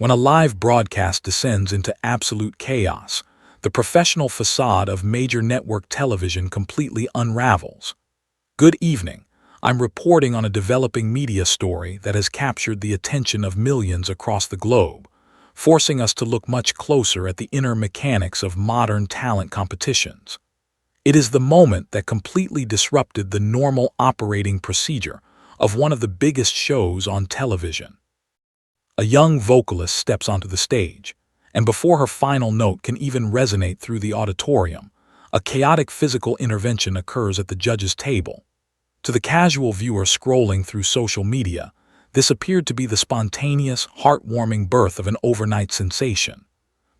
When a live broadcast descends into absolute chaos, the professional facade of major network television completely unravels. Good evening. I'm reporting on a developing media story that has captured the attention of millions across the globe, forcing us to look much closer at the inner mechanics of modern talent competitions. It is the moment that completely disrupted the normal operating procedure of one of the biggest shows on television. A young vocalist steps onto the stage, and before her final note can even resonate through the auditorium, a chaotic physical intervention occurs at the judges' table. To the casual viewer scrolling through social media, this appeared to be the spontaneous, heartwarming birth of an overnight sensation.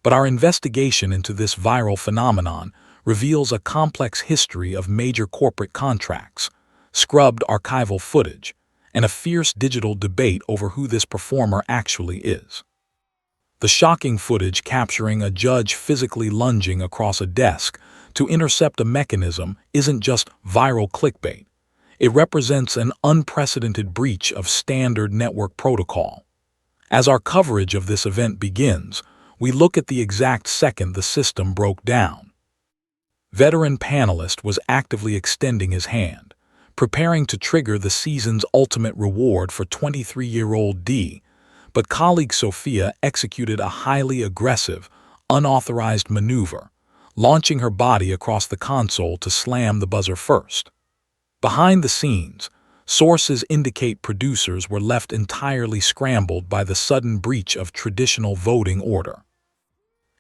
But our investigation into this viral phenomenon reveals a complex history of major corporate contracts, scrubbed archival footage, and a fierce digital debate over who this performer actually is. The shocking footage capturing a judge physically lunging across a desk to intercept a mechanism isn't just viral clickbait. It represents an unprecedented breach of standard network protocol. As our coverage of this event begins, we look at the exact second the system broke down. Veteran panelist was actively extending his hand, preparing to trigger the season's ultimate reward for 23-year-old D, but colleague Sofia executed a highly aggressive, unauthorized maneuver, launching her body across the console to slam the buzzer first. Behind the scenes, sources indicate producers were left entirely scrambled by the sudden breach of traditional voting order.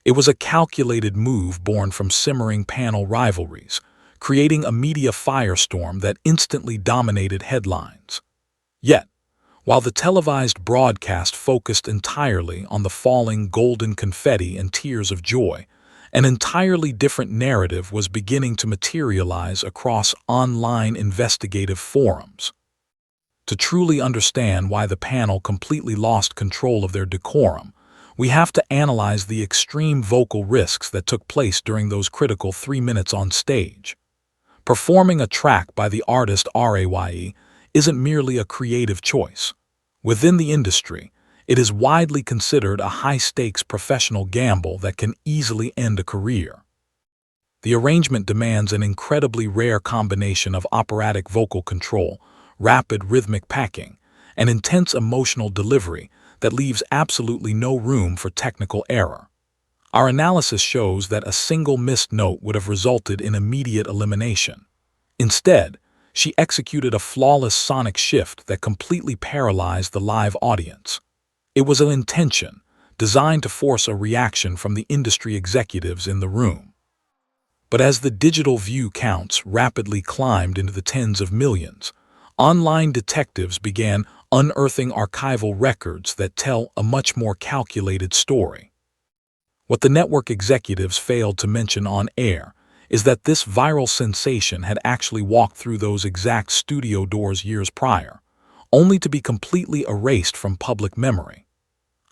It was a calculated move born from simmering panel rivalries, creating a media firestorm that instantly dominated headlines. Yet, while the televised broadcast focused entirely on the falling golden confetti and tears of joy, an entirely different narrative was beginning to materialize across online investigative forums. To truly understand why the panel completely lost control of their decorum, we have to analyze the extreme vocal risks that took place during those critical 3 minutes on stage. Performing a track by the artist RAYE isn't merely a creative choice. Within the industry, it is widely considered a high-stakes professional gamble that can easily end a career. The arrangement demands an incredibly rare combination of operatic vocal control, rapid rhythmic packing, and intense emotional delivery that leaves absolutely no room for technical error. Our analysis shows that a single missed note would have resulted in immediate elimination. Instead, she executed a flawless sonic shift that completely paralyzed the live audience. It was an intention, designed to force a reaction from the industry executives in the room. But as the digital view counts rapidly climbed into the tens of millions, online detectives began unearthing archival records that tell a much more calculated story. What the network executives failed to mention on air is that this viral sensation had actually walked through those exact studio doors years prior, only to be completely erased from public memory.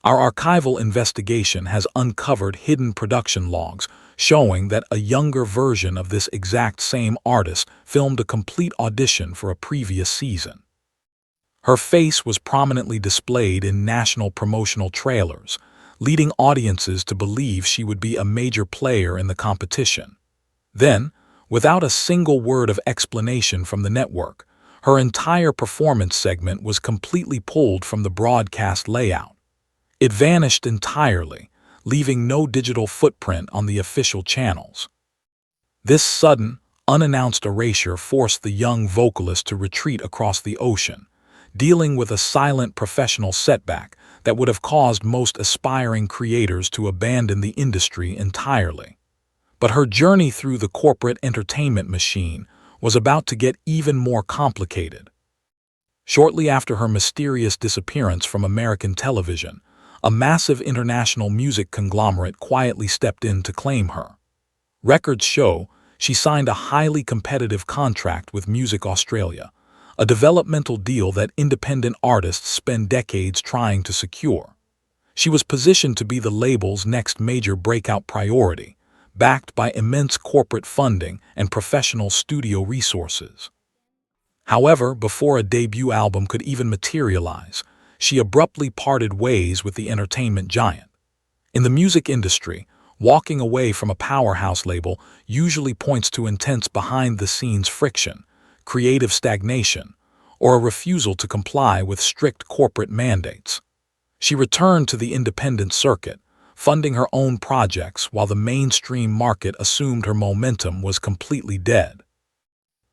Our archival investigation has uncovered hidden production logs showing that a younger version of this exact same artist filmed a complete audition for a previous season. Her face was prominently displayed in national promotional trailers, leading audiences to believe she would be a major player in the competition. Then, without a single word of explanation from the network, her entire performance segment was completely pulled from the broadcast layout. It vanished entirely, leaving no digital footprint on the official channels. This sudden, unannounced erasure forced the young vocalist to retreat across the ocean, dealing with a silent professional setback that would have caused most aspiring creators to abandon the industry entirely. But her journey through the corporate entertainment machine was about to get even more complicated. Shortly after her mysterious disappearance from American television, a massive international music conglomerate quietly stepped in to claim her. Records show she signed a highly competitive contract with Music Australia, a developmental deal that independent artists spend decades trying to secure. She was positioned to be the label's next major breakout priority, backed by immense corporate funding and professional studio resources. However, before a debut album could even materialize, she abruptly parted ways with the entertainment giant. In the music industry, walking away from a powerhouse label usually points to intense behind-the-scenes friction, creative stagnation, or a refusal to comply with strict corporate mandates. She returned to the independent circuit, funding her own projects while the mainstream market assumed her momentum was completely dead.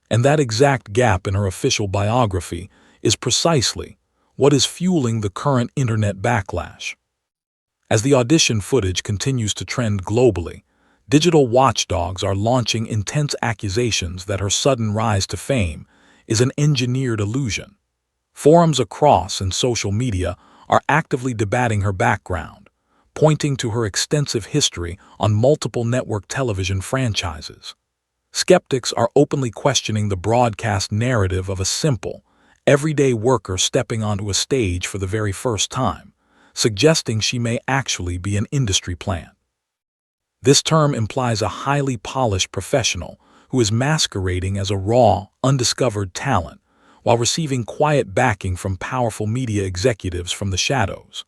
And that exact gap in her official biography is precisely what is fueling the current internet backlash. As the audition footage continues to trend globally, digital watchdogs are launching intense accusations that her sudden rise to fame is an engineered illusion. Forums across and social media are actively debating her background, pointing to her extensive history on multiple network television franchises. Skeptics are openly questioning the broadcast narrative of a simple, everyday worker stepping onto a stage for the very first time, suggesting she may actually be an industry plant. This term implies a highly polished professional who is masquerading as a raw, undiscovered talent while receiving quiet backing from powerful media executives from the shadows.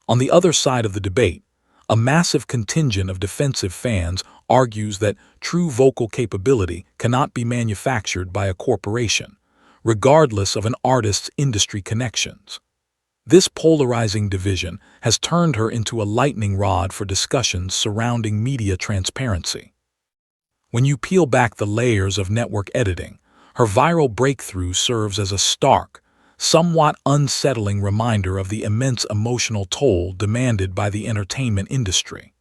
On the other side of the debate, a massive contingent of defensive fans argues that true vocal capability cannot be manufactured by a corporation, regardless of an artist's industry connections. This polarizing division has turned her into a lightning rod for discussions surrounding media transparency. When you peel back the layers of network editing, her viral breakthrough serves as a stark, somewhat unsettling reminder of the immense emotional toll demanded by the entertainment industry.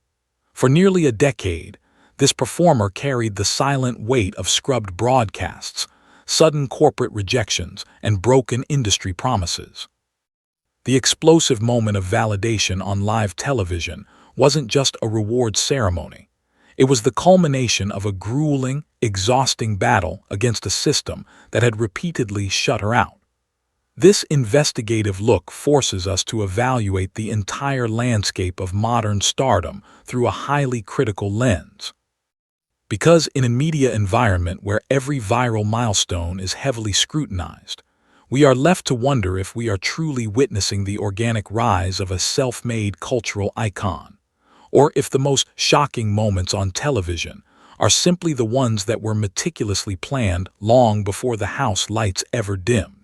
For nearly a decade, this performer carried the silent weight of scrubbed broadcasts, sudden corporate rejections, and broken industry promises. The explosive moment of validation on live television wasn't just a reward ceremony. It was the culmination of a grueling, exhausting battle against a system that had repeatedly shut her out. This investigative look forces us to evaluate the entire landscape of modern stardom through a highly critical lens. Because in a media environment where every viral milestone is heavily scrutinized, we are left to wonder if we are truly witnessing the organic rise of a self-made cultural icon, or if the most shocking moments on television are simply the ones that were meticulously planned long before the house lights ever dimmed.